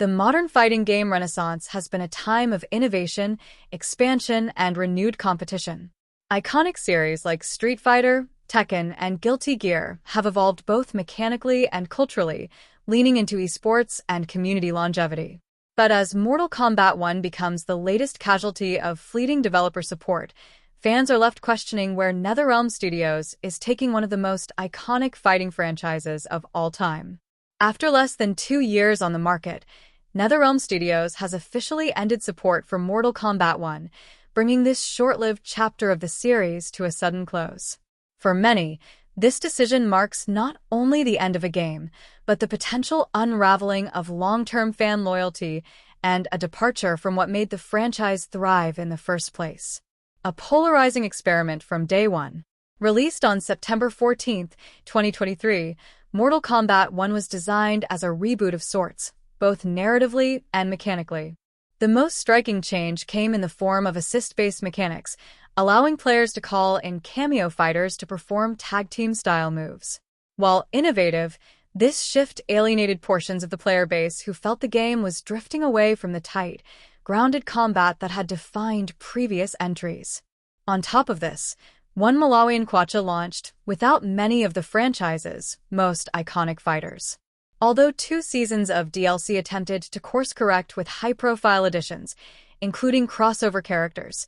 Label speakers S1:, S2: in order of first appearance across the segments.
S1: The modern fighting game renaissance has been a time of innovation, expansion, and renewed competition. Iconic series like Street Fighter, Tekken, and Guilty Gear have evolved both mechanically and culturally, leaning into esports and community longevity. But as Mortal Kombat 1 becomes the latest casualty of fleeting developer support, fans are left questioning where NetherRealm Studios is taking one of the most iconic fighting franchises of all time. After less than 2 years on the market, NetherRealm Studios has officially ended support for Mortal Kombat 1, bringing this short-lived chapter of the series to a sudden close. For many, this decision marks not only the end of a game, but the potential unraveling of long-term fan loyalty and a departure from what made the franchise thrive in the first place. A polarizing experiment from day one. Released on September 14, 2023, Mortal Kombat 1 was designed as a reboot of sorts, both narratively and mechanically. The most striking change came in the form of assist-based mechanics, allowing players to call in cameo fighters to perform tag-team-style moves. While innovative, this shift alienated portions of the player base who felt the game was drifting away from the tight, grounded combat that had defined previous entries. On top of this, One Malawian Kwacha launched without many of the franchise's most iconic fighters. Although 2 seasons of DLC attempted to course-correct with high-profile additions, including crossover characters,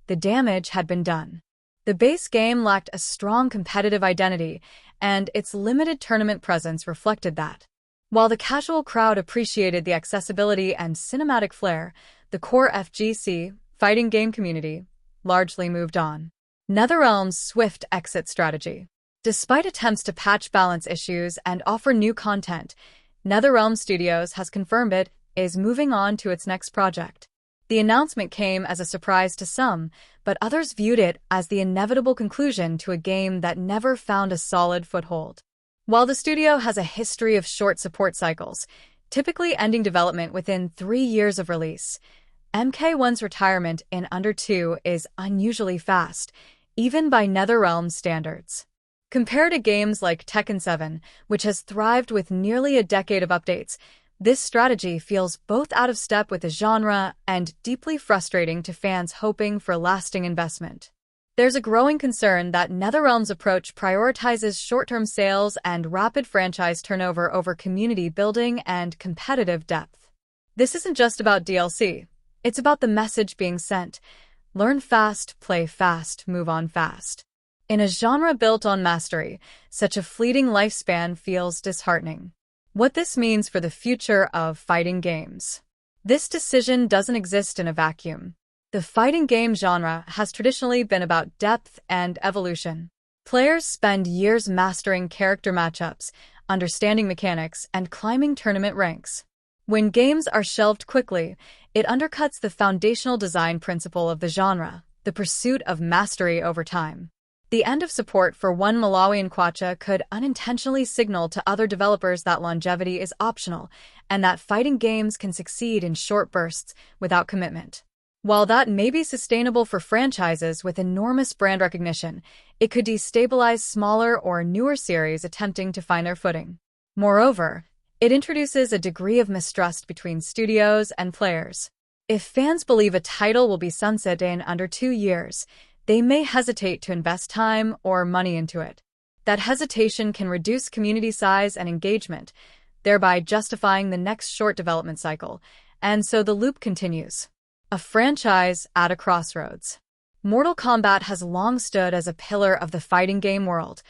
S1: the damage had been done. The base game lacked a strong competitive identity, and its limited tournament presence reflected that. While the casual crowd appreciated the accessibility and cinematic flair, the core FGC, fighting game community, largely moved on. NetherRealm's swift exit strategy. Despite attempts to patch balance issues and offer new content, NetherRealm Studios has confirmed it is moving on to its next project. The announcement came as a surprise to some, but others viewed it as the inevitable conclusion to a game that never found a solid foothold. While the studio has a history of short support cycles, typically ending development within 3 years of release, MK1's retirement in under 2 is unusually fast, even by NetherRealm standards. Compared to games like Tekken 7, which has thrived with nearly a decade of updates, this strategy feels both out of step with the genre and deeply frustrating to fans hoping for lasting investment. There's a growing concern that NetherRealm's approach prioritizes short-term sales and rapid franchise turnover over community building and competitive depth. This isn't just about DLC. It's about the message being sent. Learn fast, play fast, move on fast. In a genre built on mastery, such a fleeting lifespan feels disheartening. What this means for the future of fighting games. This decision doesn't exist in a vacuum. The fighting game genre has traditionally been about depth and evolution. Players spend years mastering character matchups, understanding mechanics, and climbing tournament ranks. When games are shelved quickly, it undercuts the foundational design principle of the genre, the pursuit of mastery over time. The end of support for One Malawian Kwacha could unintentionally signal to other developers that longevity is optional and that fighting games can succeed in short bursts without commitment. While that may be sustainable for franchises with enormous brand recognition, it could destabilize smaller or newer series attempting to find their footing. Moreover, it introduces a degree of mistrust between studios and players. If fans believe a title will be sunset in under 2 years, they may hesitate to invest time or money into it. That hesitation can reduce community size and engagement, thereby justifying the next short development cycle, and so the loop continues. A franchise at a crossroads. Mortal Kombat has long stood as a pillar of the fighting game world,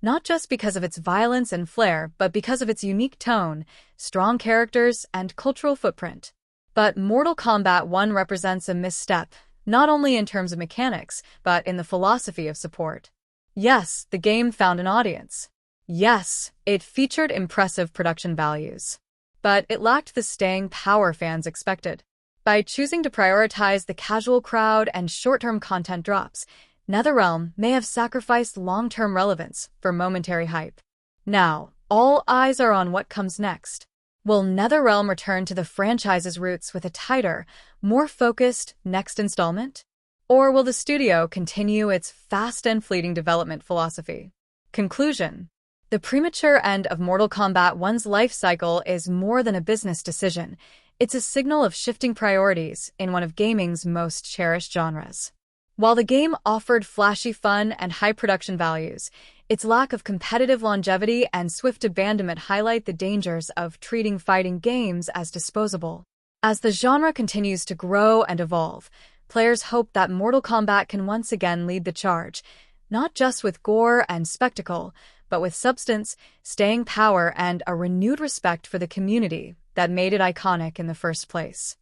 S1: not just because of its violence and flair, but because of its unique tone, strong characters, and cultural footprint. But Mortal Kombat 1 represents a misstep, not only in terms of mechanics, but in the philosophy of support. Yes, the game found an audience. Yes, it featured impressive production values. But it lacked the staying power fans expected. By choosing to prioritize the casual crowd and short-term content drops, NetherRealm may have sacrificed long-term relevance for momentary hype. Now, all eyes are on what comes next. Will NetherRealm return to the franchise's roots with a tighter, more focused next installment? Or will the studio continue its fast and fleeting development philosophy? Conclusion. The premature end of Mortal Kombat 1's life cycle is more than a business decision. It's a signal of shifting priorities in one of gaming's most cherished genres. While the game offered flashy fun and high production values, its lack of competitive longevity and swift abandonment highlight the dangers of treating fighting games as disposable. As the genre continues to grow and evolve, players hope that Mortal Kombat can once again lead the charge, not just with gore and spectacle, but with substance, staying power, and a renewed respect for the community that made it iconic in the first place.